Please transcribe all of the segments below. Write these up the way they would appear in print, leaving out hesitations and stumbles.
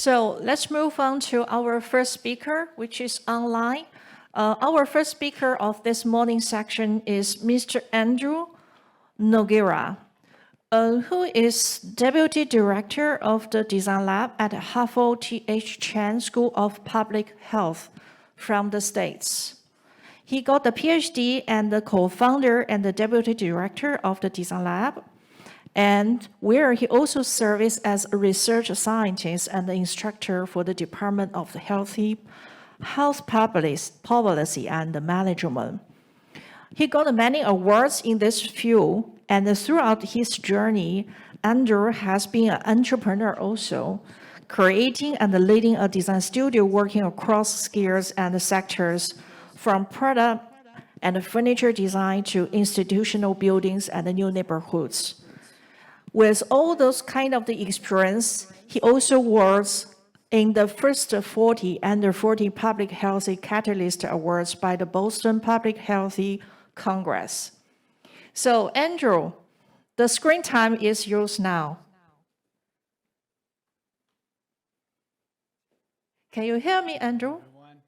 So let's move on to our first speaker, which is online. Our first speaker of this morning section is Mr. Andrew Nogueira, who is Deputy Director of the Design Lab at Harvard T.H. Chan School of Public Health from the States. He got the PhD and the co-founder and the Deputy Director of the Design Lab, and where he also serves as a research scientist and the instructor for the Department of Health Policy and Management. He got many awards in this field, and throughout his journey, Andrew has been an entrepreneur also, creating and leading a design studio working across skills and sectors, from product and furniture design to institutional buildings and new neighborhoods. With all those kind of the experience, he also works in the first 40 under 40 Public Health Catalyst Awards by the Boston Public Health Congress. So Andrew, the screen time is yours now. Can you hear me, Andrew? Everyone,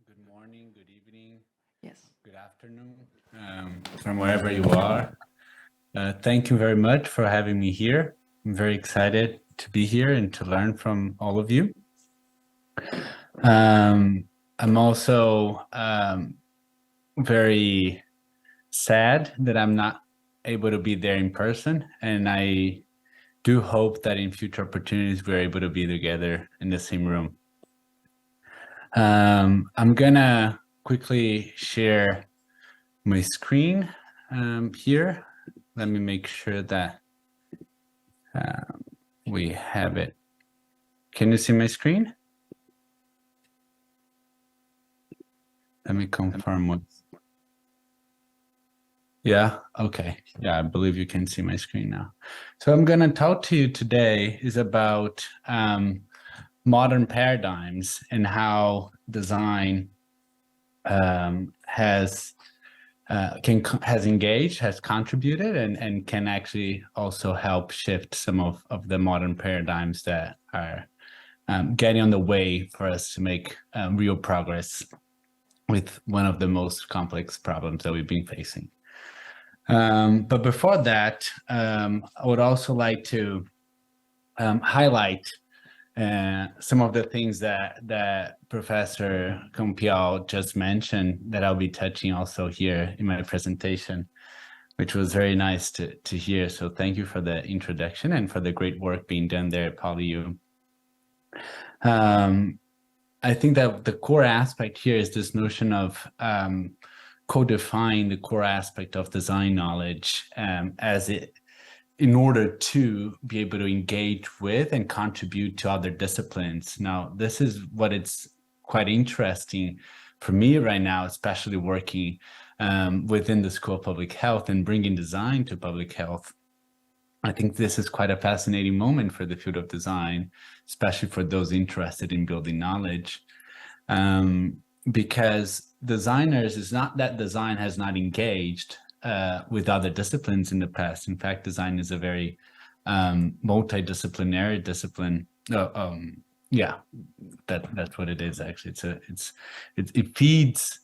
good morning, good evening, yes, good afternoon, from wherever you are. Thank you very much for having me here. I'm very excited to be here and to learn from all of you. I'm also very sad that I'm not able to be there in person, and I do hope that in future opportunities we're able to be together in the same room. I'm gonna quickly share my screen here. Let me make sure that we have it. Can you see my screen? Let me confirm what. Yeah, okay. Yeah, I believe you can see my screen now. So I'm going to talk to you today is about modern paradigms and how design has engaged, has contributed, and can actually also help shift some of the modern paradigms that are getting on the way for us to make real progress with one of the most complex problems that we've been facing. But before that, I would also like to highlight some of the things that Professor Compial just mentioned that I'll be touching also here in my presentation, which was very nice to hear. So thank you for the introduction and for the great work being done there at PolyU. I think that the core aspect here is this notion of codifying the core aspect of design knowledge in order to be able to engage with and contribute to other disciplines. Now, this is what it's quite interesting for me right now, especially working within the School of Public Health and bringing design to public health. I think this is quite a fascinating moment for the field of design, especially for those interested in building knowledge, because designers, it's not that design has not engaged with other disciplines in the past. In fact, design is a very multidisciplinary discipline. Yeah, that's what it is actually. It feeds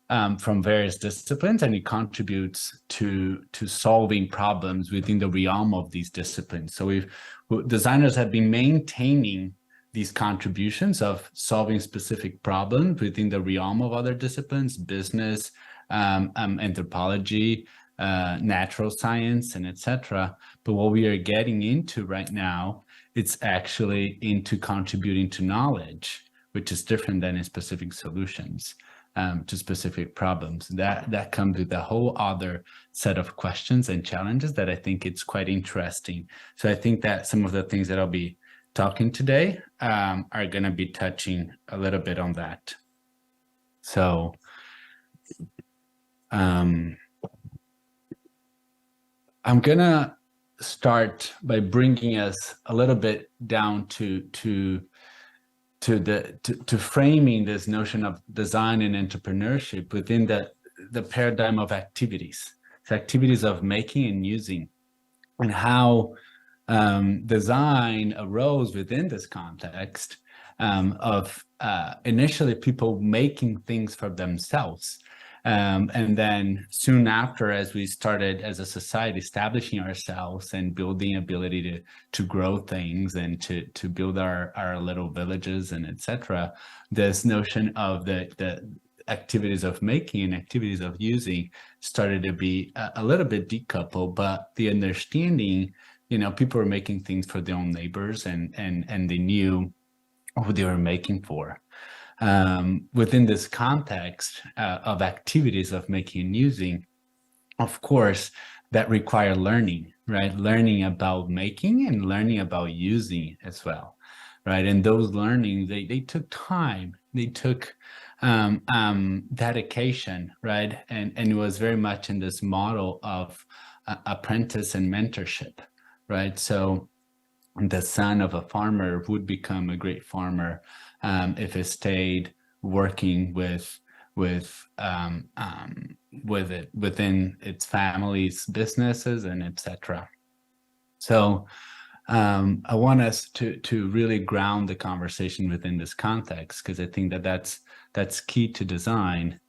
from various disciplines, and it contributes to solving problems within the realm of these disciplines. So designers have been maintaining these contributions of solving specific problems within the realm of other disciplines, business, anthropology, natural science, and etc. But what we are getting into right now, it's actually into contributing to knowledge, which is different than in specific solutions to specific problems. That comes with a whole other set of questions and challenges that I think it's quite interesting. So I think that some of the things that I'll be talking today are going to be touching a little bit on that. So I'm going to start by bringing us a little bit down to framing this notion of design and entrepreneurship within the paradigm of activities. It's activities of making and using, and how design arose within this context of initially people making things for themselves. And then soon after, as we started as a society establishing ourselves and building ability to grow things and to build our little villages and etc., this notion of the activities of making and activities of using started to be a little bit decoupled, but the understanding, people were making things for their own neighbors and they knew who they were making for. Within this context of activities of making and using, of course, that require learning, right? Learning about making and learning about using as well, right? And those learnings, they took time, they took dedication, right? And it was very much in this model of apprentice and mentorship, right? So the son of a farmer would become a great farmer if he stayed working with it within its family's businesses and etc. So I want us to really ground the conversation within this context, because I think that's key to design.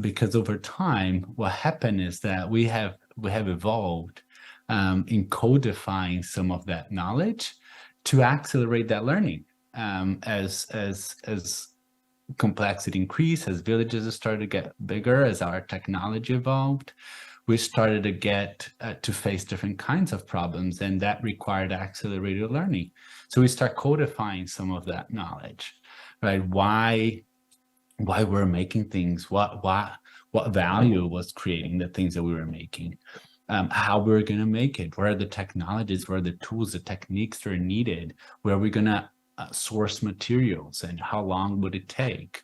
Because over time, what happened is that we have evolved in codifying some of that knowledge to accelerate that learning. As complexity increased, as villages started to get bigger, as our technology evolved, we started to get to face different kinds of problems, and that required accelerated learning. So we start codifying some of that knowledge, right? Why we're making things, what value was creating the things that we were making, how we're going to make it, what are the technologies, what are the tools, the techniques that are needed, where are we going to source materials, and how long would it take,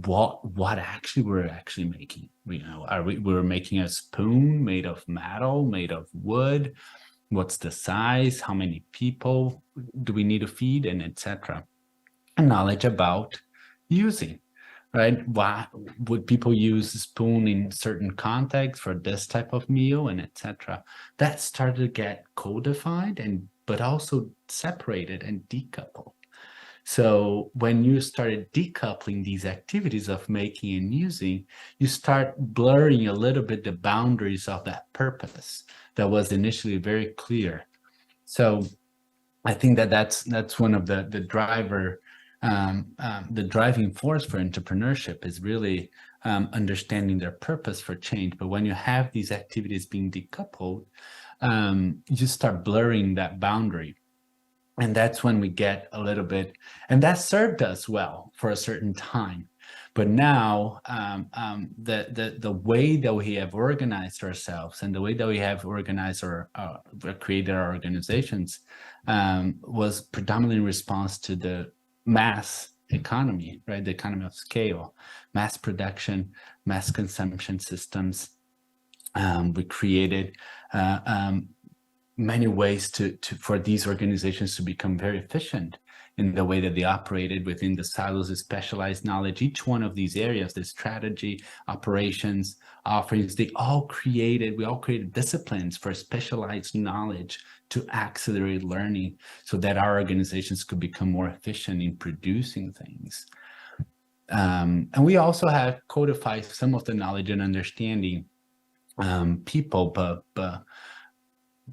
what actually we're actually making. We're making a spoon made of metal, made of wood, what's the size, how many people do we need to feed, and etc. And knowledge about using, right? Why would people use a spoon in certain contexts for this type of meal, and etc. That started to get codified but also separated and decoupled. So when you started decoupling these activities of making and using, you start blurring a little bit the boundaries of that purpose that was initially very clear. So I think that's one of the driving force for entrepreneurship is really understanding their purpose for change. But when you have these activities being decoupled, you start blurring that boundary. And that's when we get a little bit, and that served us well for a certain time. But now the way that we have organized ourselves and the way that we have organized created our organizations was predominantly in response to the mass economy, right? The economy of scale, mass production, mass consumption systems. We created many ways for these organizations to become very efficient in the way that they operated within the silos of specialized knowledge. Each one of these areas, the strategy, operations, offerings, we all created disciplines for specialized knowledge to accelerate learning so that our organizations could become more efficient in producing things. And we also have codified some of the knowledge and understanding people,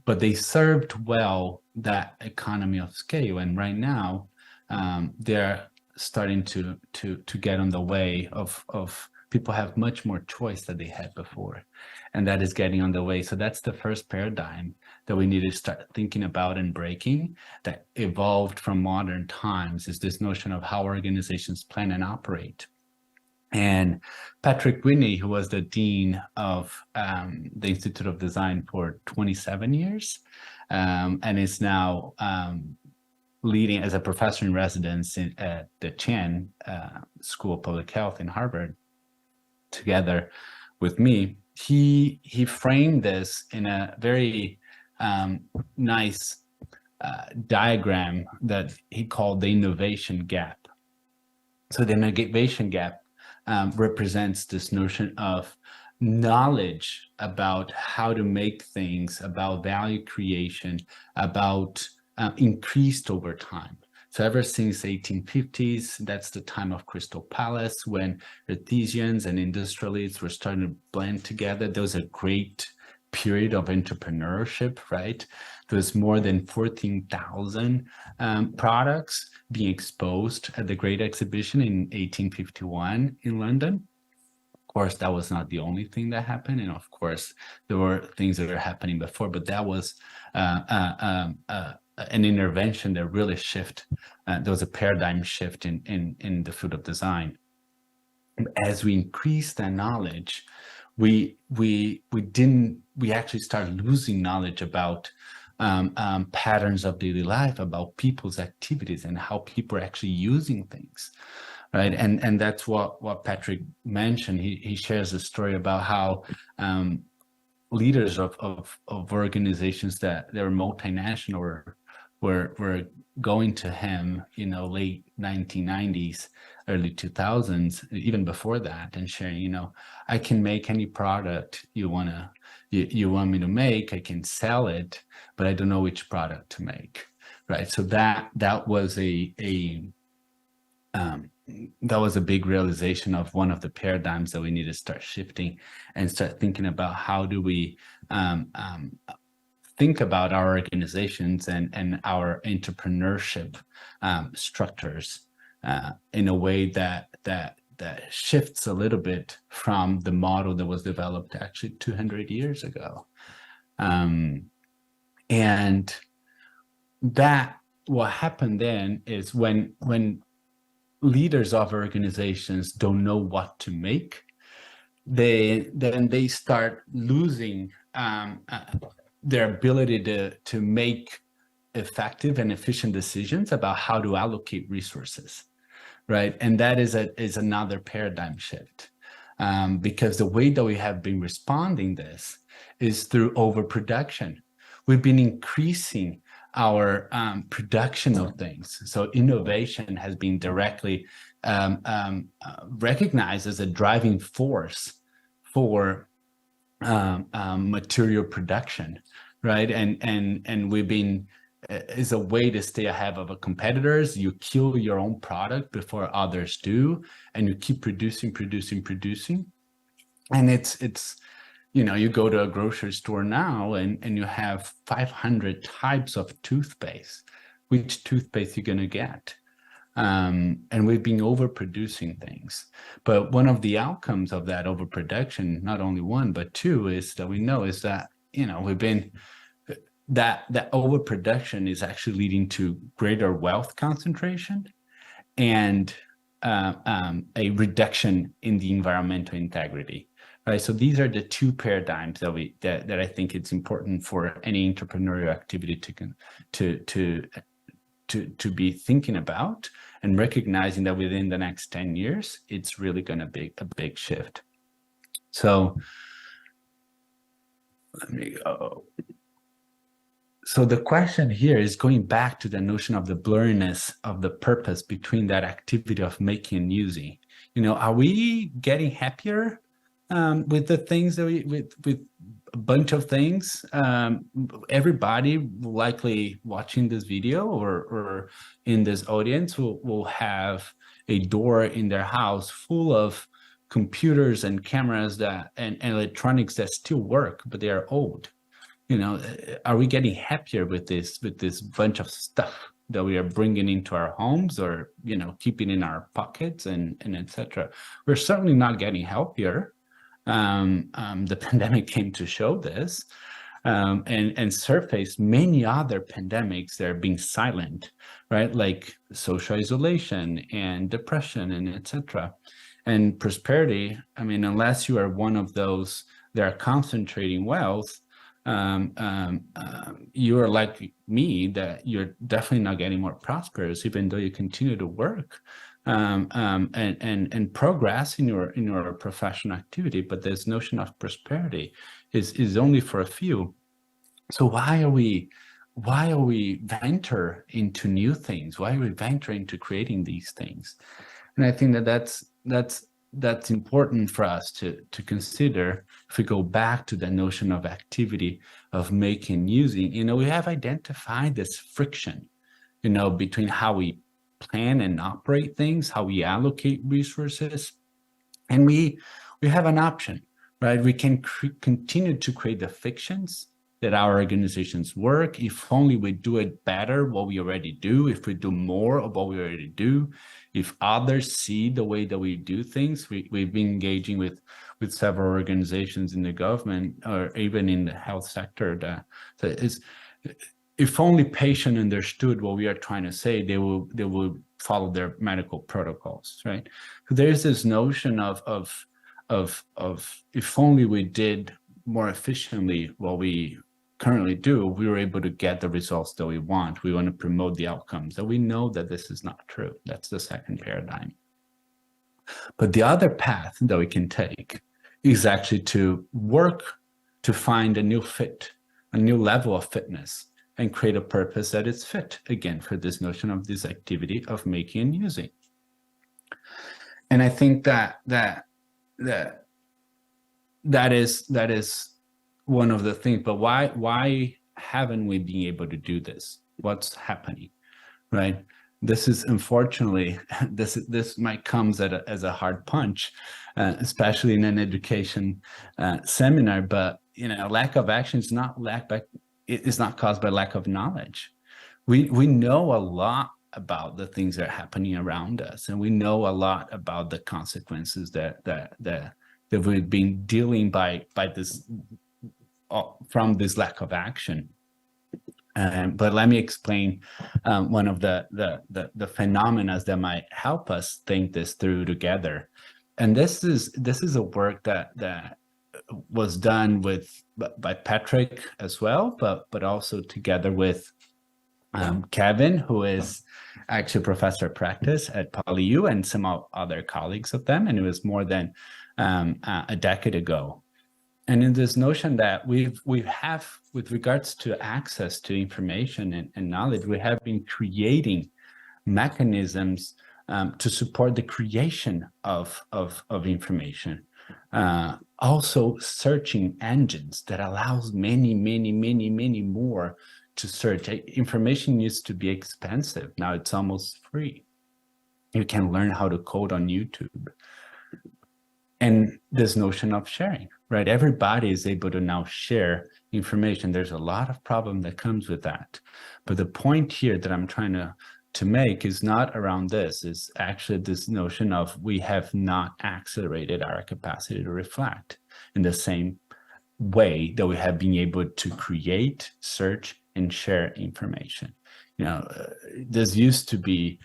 but they served well that economy of scale. And right now, they're starting to get on the way of people have much more choice than they had before, and that is getting on the way. So that's the first paradigm that we need to start thinking about and breaking, that evolved from modern times, is this notion of how organizations plan and operate. And Patrick Whitney, who was the dean of the Institute of Design for 27 years, and is now leading as a professor in residence at the Chan School of Public Health in Harvard, together with me, he framed this in a very nice diagram that he called the innovation gap. So the innovation gap represents this notion of knowledge about how to make things, about value creation, about increased over time. So ever since 1850s, that's the time of Crystal Palace, when artisans and industrialists were starting to blend together. There was a great period of entrepreneurship, right? There was more than 14,000 products being exposed at the Great Exhibition in 1851 in London. Of course, that was not the only thing that happened, and of course, there were things that were happening before, but that was an intervention that really there was a paradigm shift in the field of design. As we increased that knowledge, we actually started losing knowledge about patterns of daily life, about people's activities and how people are actually using things, right? And that's what Patrick mentioned. He shares a story about how leaders of organizations that were multinational were going to him, late 1990s, early 2000s, even before that, and sharing, I can make any product you want me to make. I can sell it, but I don't know which product to make, right? So that was a big realization of one of the paradigms that we need to start shifting and start thinking about how do we think about our organizations and our entrepreneurship structures in a way that shifts a little bit from the model that was developed actually 200 years ago. And that what happened then is when leaders of organizations don't know what to make, they start losing their ability to make effective and efficient decisions about how to allocate resources, right? And that is another paradigm shift, because the way that we have been responding this is through overproduction. We've been increasing our production of things. So innovation has been directly recognized as a driving force for material production, right? And we've been is a way to stay ahead of the competitors. You kill your own product before others do, and you keep producing. And it's you go to a grocery store now and you have 500 types of toothpaste. Which toothpaste you're going to get? And we've been overproducing things. But one of the outcomes of that overproduction, not only one, but two, is that we've been that overproduction is actually leading to greater wealth concentration and a reduction in the environmental integrity. Right. So these are the two paradigms that I think it's important for any entrepreneurial activity to be thinking about and recognizing that within the next 10 years, it's really going to be a big shift. So let me go. So the question here is going back to the notion of the blurriness of the purpose between that activity of making and using. Are we getting happier with the things that with a bunch of things? Everybody likely watching this video or in this audience will have a door in their house full of computers and cameras and electronics that still work, but they are old. Are we getting happier with this bunch of stuff that we are bringing into our homes or keeping in our pockets and etc.? We're certainly not getting healthier. The pandemic came to show this, and surface many other pandemics that are being silent, right? Like social isolation and depression and etc. And prosperity, unless you are one of those that are concentrating wealth, you are like me, that you're definitely not getting more prosperous, even though you continue to work and progress in your professional activity. But this notion of prosperity is only for a few. So why are we venture into new things? Why are we venture into creating these things? And I think that's that's important for us to consider. If we go back to the notion of activity, of making, using, we have identified this friction, between how we plan and operate things, how we allocate resources, and we have an option, right? We can continue to create the fictions that our organizations work. If only we do it better, what we already do, if we do more of what we already do, if others see the way that we do things. We've been engaging with several organizations in the government or even in the health sector that is, if only patients understood what we are trying to say, they will follow their medical protocols, right? So there's this notion of if only we did more efficiently what we currently do, we were able to get the results that we want. We want to promote the outcomes. That we know that this is not true. That's the second paradigm. But the other path that we can take is actually to work to find a new fit, a new level of fitness, and create a purpose that is fit, again, for this notion of this activity of making and using. And I think that is one of the things. But why haven't we been able to do this? What's happening, right? This is, unfortunately, this might come as a hard punch, especially in an education seminar. But lack of action is not it's not caused by lack of knowledge. We know a lot about the things that are happening around us, and we know a lot about the consequences that we've been dealing by this from this lack of action. But let me explain one of the phenomena that might help us think this through together. And this is a work that was done by Patrick as well, but also together with Kevin, who is actually a professor of practice at PolyU, and some other colleagues of them, and it was more than a decade ago. And in this notion that we have, with regards to access to information and knowledge, we have been creating mechanisms to support the creation of information. Also searching engines that allows many more to search. Information used to be expensive. Now it's almost free. You can learn how to code on YouTube. And this notion of sharing, right? Everybody is able to now share information. There's a lot of problem that comes with that. But the point here that I'm trying to make is not around this, is actually this notion of we have not accelerated our capacity to reflect in the same way that we have been able to create, search, and share information. This used to be,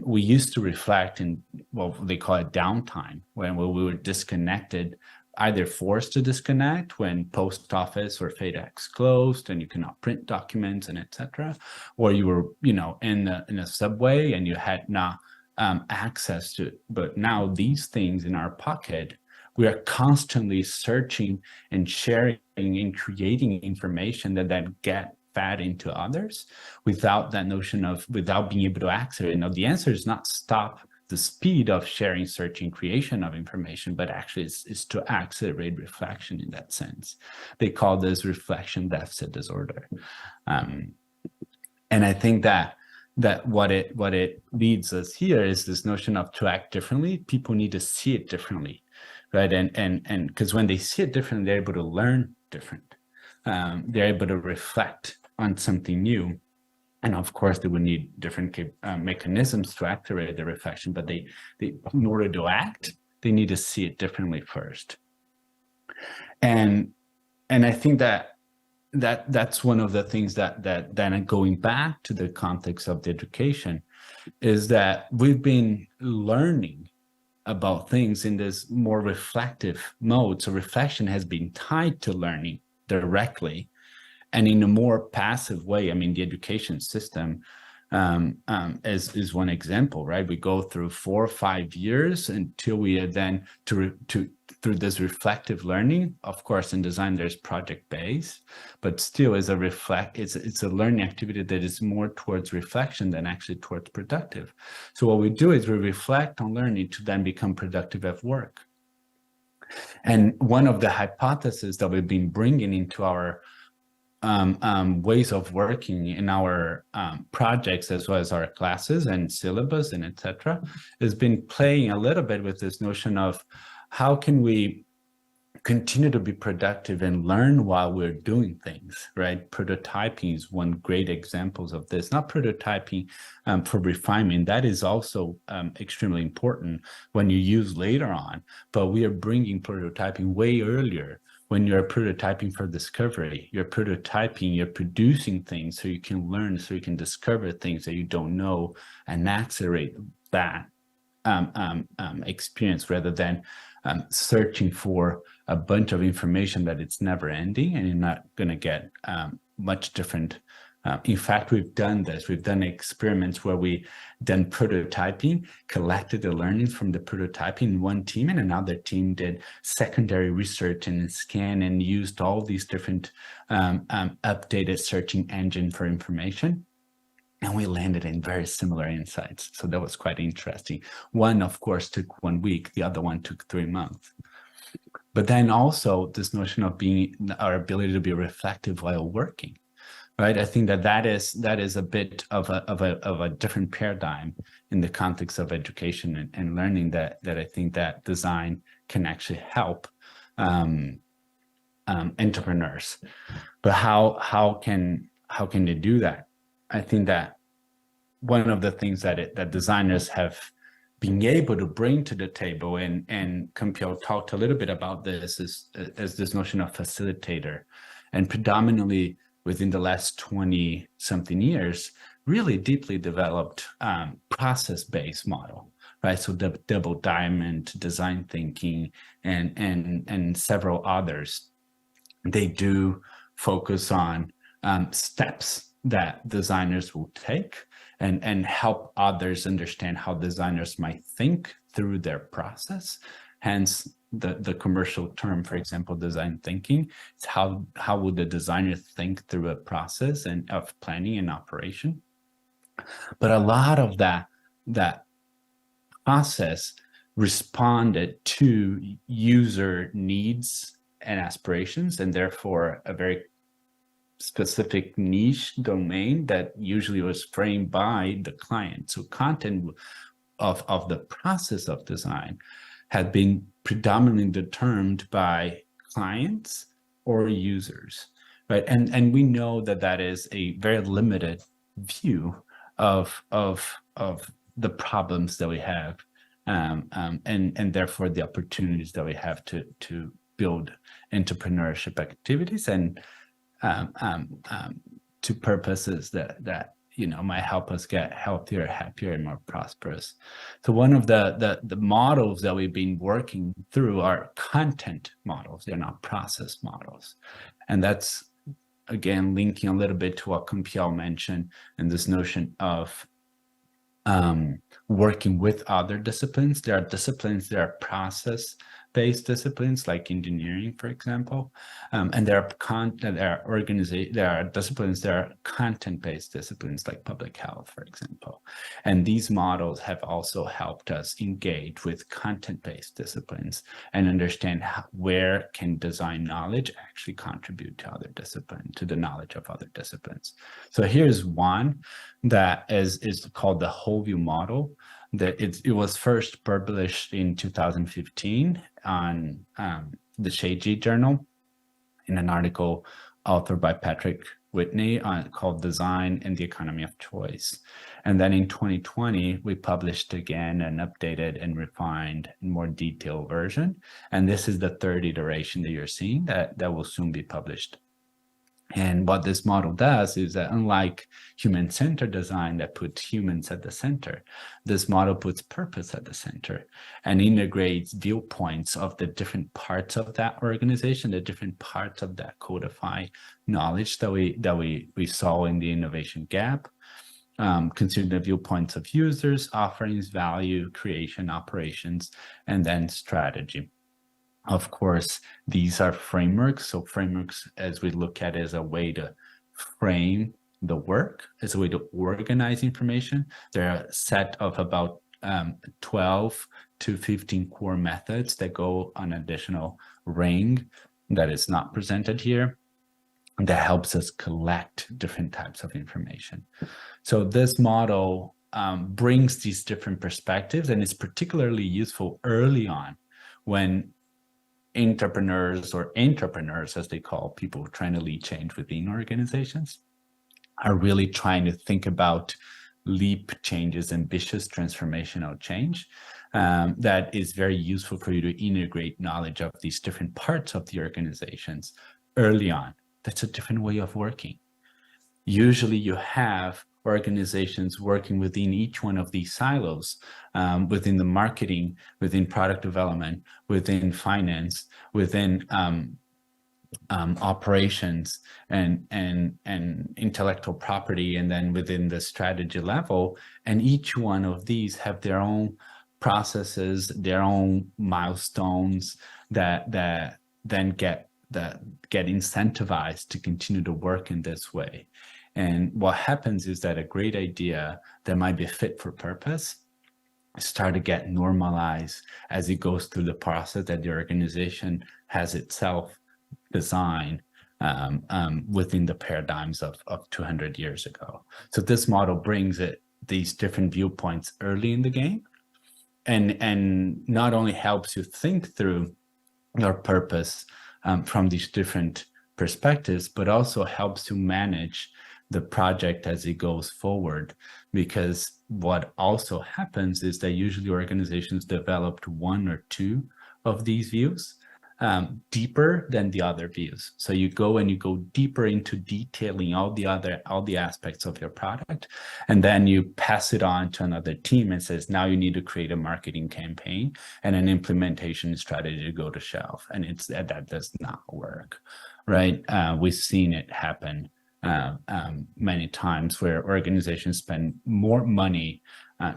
we used to reflect in what they call it downtime, when we were disconnected, either forced to disconnect when post office or FedEx closed and you cannot print documents and etc., or you were in a subway and you had not access to it. But now these things in our pocket, we are constantly searching and sharing and creating information that then get fed into others without that notion of, without being able to access it. Now, the answer is not stop the speed of sharing, searching, creation of information, but actually is to accelerate reflection in that sense. They call this reflection deficit disorder. And I think that what it leads us here is this notion of to act differently. People need to see it differently, right? And because when they see it differently, they're able to learn different. They're able to reflect on something new. And of course, they would need different mechanisms to activate the reflection, but they in order to act, they need to see it differently first. And I think that's one of the things that then going back to the context of the education is that we've been learning about things in this more reflective mode. So reflection has been tied to learning directly. And in a more passive way, I mean, the education system is one example, right? We go through 4 or 5 years until we are then through this reflective learning. Of course, in design, there's project-based, but still is it's a learning activity that is more towards reflection than actually towards productive. So what we do is we reflect on learning to then become productive at work. And one of the hypotheses that we've been bringing into our ways of working in our projects, as well as our classes and syllabus and etc., has been playing a little bit with this notion of how can we continue to be productive and learn while we're doing things, right? Prototyping is one great examples of this. Not prototyping for refinement, that is also extremely important when you use later on, but we are bringing prototyping way earlier. When you're prototyping for discovery, you're prototyping, you're producing things so you can learn, so you can discover things that you don't know and accelerate that experience rather than searching for a bunch of information that it's never ending and you're not going to get much different. In fact, we've done this. We've done experiments where we done prototyping, collected the learnings from the prototyping in one team, and another team did secondary research and scan and used all these different updated searching engine for information. And we landed in very similar insights. So that was quite interesting. One, of course, took 1 week. The other one took 3 months. But then also this notion of our ability to be reflective while working, right? I think that is a bit of a different paradigm in the context of education and learning that I think that design can actually help entrepreneurs. But how can they do that? I think that one of the things that designers have been able to bring to the table, and Campiel talked a little bit about this, is this notion of facilitator, and predominantly within the last 20 something years, really deeply developed process-based model, right? So the double diamond, design thinking, and several others, they do focus on steps that designers will take and help others understand how designers might think through their process. Hence the commercial term, for example, design thinking. It's how would the designer think through a process and of planning and operation. But a lot of that process responded to user needs and aspirations, and therefore a very specific niche domain that usually was framed by the client. So content of the process of design had been predominantly determined by clients or users, right? And we know that is a very limited view of the problems that we have, and therefore the opportunities that we have to build entrepreneurship activities and to purposes that might help us get healthier, happier, and more prosperous. So one of the models that we've been working through are content models. They're not process models. And that's, again, linking a little bit to what Campiel mentioned and this notion of working with other disciplines. There are disciplines that are process-based disciplines, like engineering, for example, and there are disciplines that are content-based disciplines, like public health, for example. And these models have also helped us engage with content-based disciplines and understand where can design knowledge actually contribute to other disciplines, to the knowledge of other disciplines. So here's one that is called the whole view model. That it was first published in 2015 on the Shaiji Journal in an article authored by Patrick Whitney called Design and the Economy of Choice. And then in 2020, we published again an updated and refined and more detailed version. And this is the third iteration that you're seeing that will soon be published. And what this model does is that, unlike human-centered design that puts humans at the center, this model puts purpose at the center and integrates viewpoints of the different parts of that organization, the different parts of that codified knowledge that we saw in the innovation gap, consider the viewpoints of users, offerings, value, creation, operations, and then strategy. Of course, these are frameworks. So frameworks, as we look at, is a way to frame the work, as a way to organize information. There are a set of about 12 to 15 core methods that go on additional ring that is not presented here, that helps us collect different types of information. So this model brings these different perspectives, and it's particularly useful early on when entrepreneurs, as they call people trying to lead change within organizations, are really trying to think about leap changes, ambitious transformational change. That is very useful for you to integrate knowledge of these different parts of the organizations early on. That's a different way of working. Usually you have organizations working within each one of these silos, within the marketing, within product development, within finance, within operations and intellectual property, and then within the strategy level. And each one of these have their own processes, their own milestones that then get incentivized to continue to work in this way. And what happens is that a great idea that might be fit for purpose start to get normalized as it goes through the process that the organization has itself designed within the paradigms of 200 years ago. So this model brings these different viewpoints early in the game, and not only helps you think through your purpose from these different perspectives, but also helps you manage the project as it goes forward. Because what also happens is that usually organizations developed one or two of these views deeper than the other views. So you go deeper into detailing all the aspects of your product, and then you pass it on to another team and says, now you need to create a marketing campaign and an implementation strategy to go to shelf. And that does not work, right? We've seen it happen many times where organizations spend more money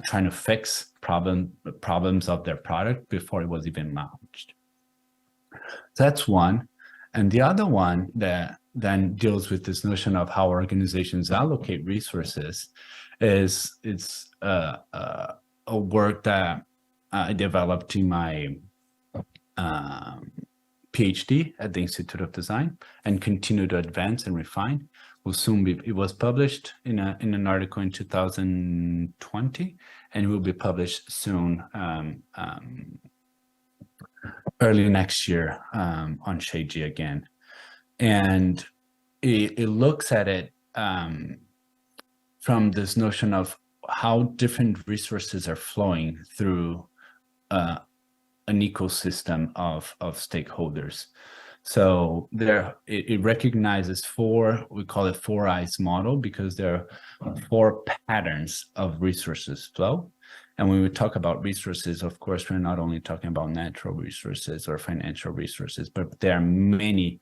trying to fix problems of their product before it was even launched. That's one. And the other one that then deals with this notion of how organizations allocate resources is a work that I developed in my PhD at the Institute of Design and continue to advance and refine. It was published in an article in 2020, and it will be published soon, early next year, on Sheiji again. And it looks at it from this notion of how different resources are flowing through an ecosystem of stakeholders. So it recognizes we call it 4 eyes model, because there are 4 patterns of resources flow. And when we talk about resources, of course, we're not only talking about natural resources or financial resources, but there are many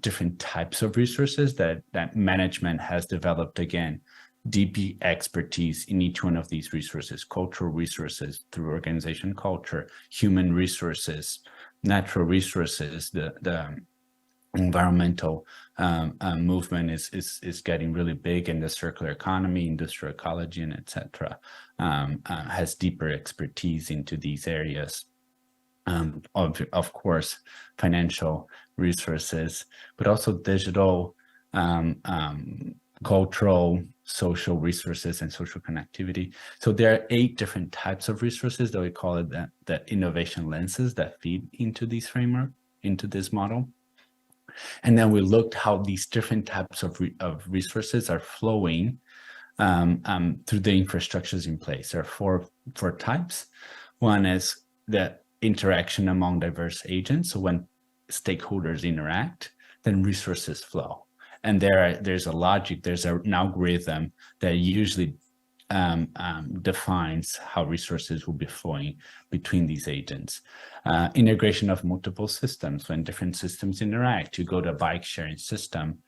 different types of resources that management has developed, again, deep expertise in each one of these resources: cultural resources through organization culture, human resources, natural resources. The environmental movement is getting really big, in the circular economy, industrial ecology, and etc. Has deeper expertise into these areas. Of course, financial resources, but also digital, cultural, social resources, and social connectivity. So there are 8 different types of resources that we call it the innovation lenses that feed into this framework, into this model. And then we looked how these different types of resources are flowing through the infrastructures in place. There are four types. One is the interaction among diverse agents. So when stakeholders interact, then resources flow. And there's a logic, there's an algorithm that usually defines how resources will be flowing between these agents. Integration of multiple systems. When different systems interact, you go to a bike sharing system,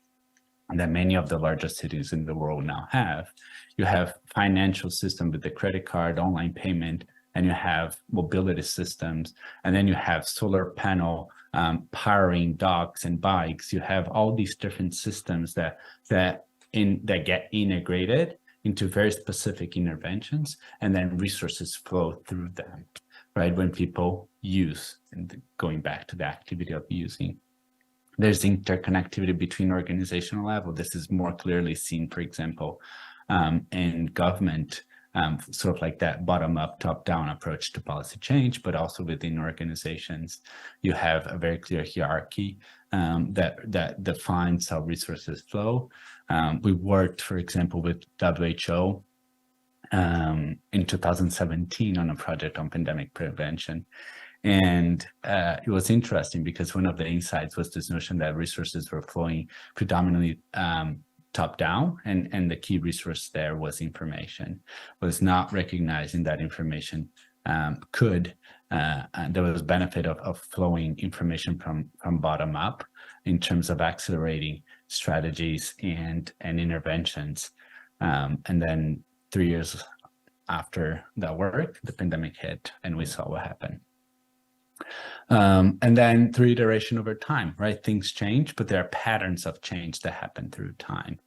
that many of the largest cities in the world now have. You have financial system with the credit card, online payment, and you have mobility systems, and then you have solar panel powering dogs and bikes. You have all these different systems that get integrated into very specific interventions, and then resources flow through them, right? When people use, and going back to the activity of using. There's interconnectivity between organizational level. This is more clearly seen, for example, in government, sort of like that bottom-up, top-down approach to policy change, but also within organizations, you have a very clear hierarchy that defines how resources flow. We worked, for example, with WHO in 2017 on a project on pandemic prevention. And it was interesting because one of the insights was this notion that resources were flowing predominantly top down, and the key resource there was information, was not recognizing that information there was benefit of flowing information from bottom up in terms of accelerating strategies and interventions. And then 3 years after that work, the pandemic hit and we saw what happened. And then through iteration over time, right? Things change, but there are patterns of change that happen through time.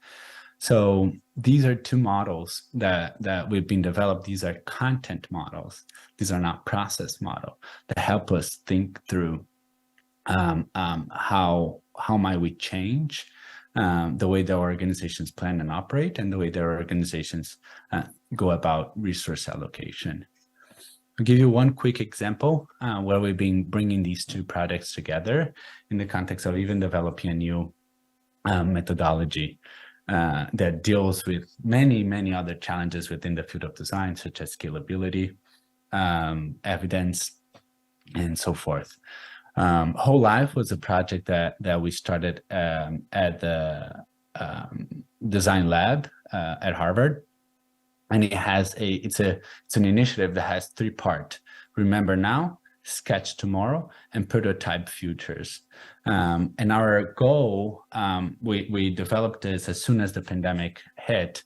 So these are two models that we've been developed. These are content models. These are not process model that help us think through how might we change the way the organizations plan and operate, and the way their organizations go about resource allocation. I'll give you one quick example where we've been bringing these two projects together in the context of even developing a new methodology that deals with many other challenges within the field of design, such as scalability, evidence, and so forth. Whole Life was a project that we started at the design lab at Harvard. And it's an initiative that has 3 parts: Remember Now, Sketch Tomorrow, and Prototype Futures. And our goal, we developed this as soon as the pandemic hit,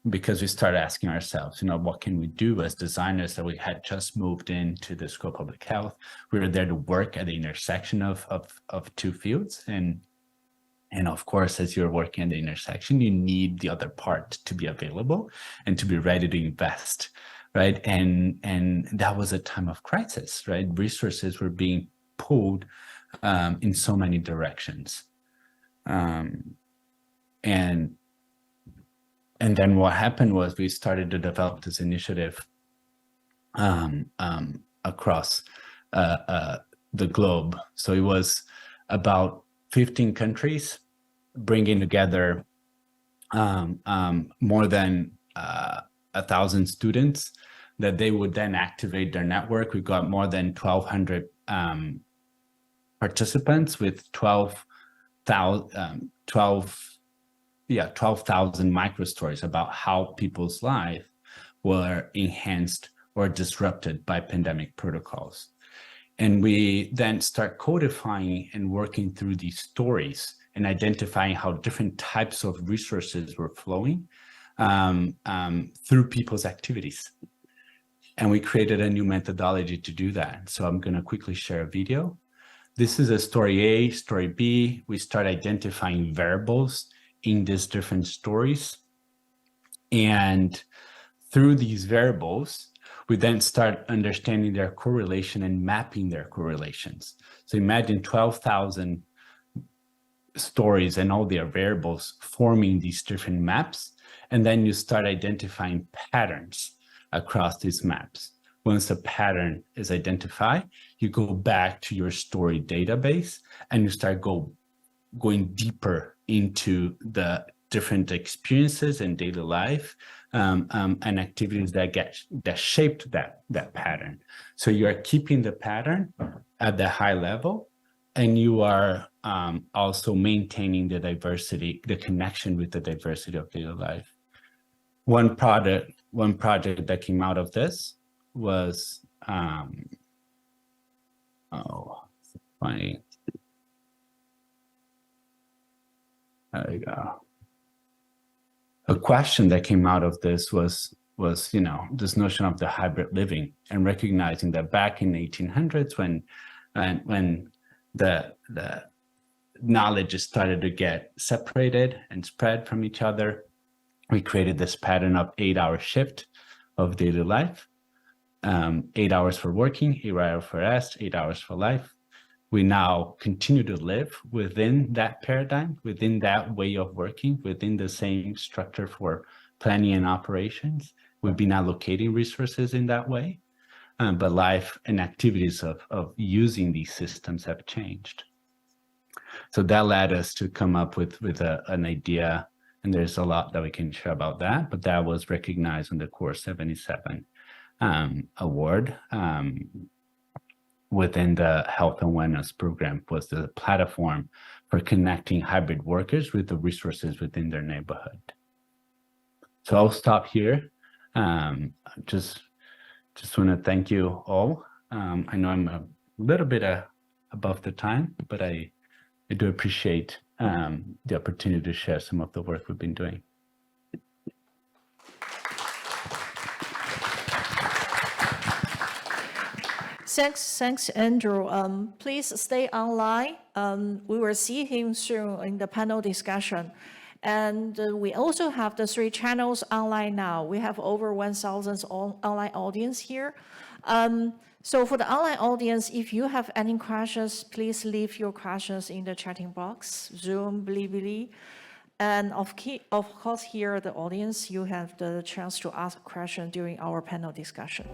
because we started asking ourselves, what can we do as designers that we had just moved into the school of public health? We were there to work at the intersection of 2 fields. And of course, as you're working at the intersection, you need the other part to be available and to be ready to invest, right? And that was a time of crisis, right? Resources were being pulled in so many directions. And then what happened was we started to develop this initiative across the globe. So it was about 15 countries bringing together more than 1,000 students that they would then activate their network. We got more than 1,200 participants with 12,000 micro stories about how people's life were enhanced or disrupted by pandemic protocols. And we then start codifying and working through these stories and identifying how different types of resources were flowing through people's activities. And we created a new methodology to do that. So I'm going to quickly share a video. This is a story A, story B. We start identifying variables in these different stories. And through these variables, we then start understanding their correlation and mapping their correlations. So imagine 12,000 stories and all their variables forming these different maps. And then you start identifying patterns across these maps. Once a pattern is identified, you go back to your story database and you start going deeper into the different experiences in daily life and activities that shaped that pattern. So you are keeping the pattern at the high level, and you are also maintaining the diversity, the connection with the diversity of daily life. One project that came out of this was funny. There we go. a question that came out of this was this notion of the hybrid living, and recognizing that back in the 1800s, when the knowledge started to get separated and spread from each other, we created this pattern of 8-hour shift of daily life, 8 hours for working, 8 hours for rest, 8 hours for life. We now continue to live within that paradigm, within that way of working, within the same structure for planning and operations. We've been allocating resources in that way, but life and activities of using these systems have changed. So that led us to come up with an idea, and there's a lot that we can share about that, but that was recognized in the Core 77 award within the Health and Wellness Program, was the platform for connecting hybrid workers with the resources within their neighborhood. So I'll stop here. Just want to thank you all. I know I'm a little bit above the time, but I do appreciate the opportunity to share some of the work we've been doing. Thanks, Andrew. Please stay online. We will see him soon in the panel discussion. And we also have the 3 channels online now. We have over 1,000 online audience here. So for the online audience, if you have any questions, please leave your questions in the chatting box, Zoom, Bilibili. And of course, here, the audience, you have the chance to ask a question during our panel discussion.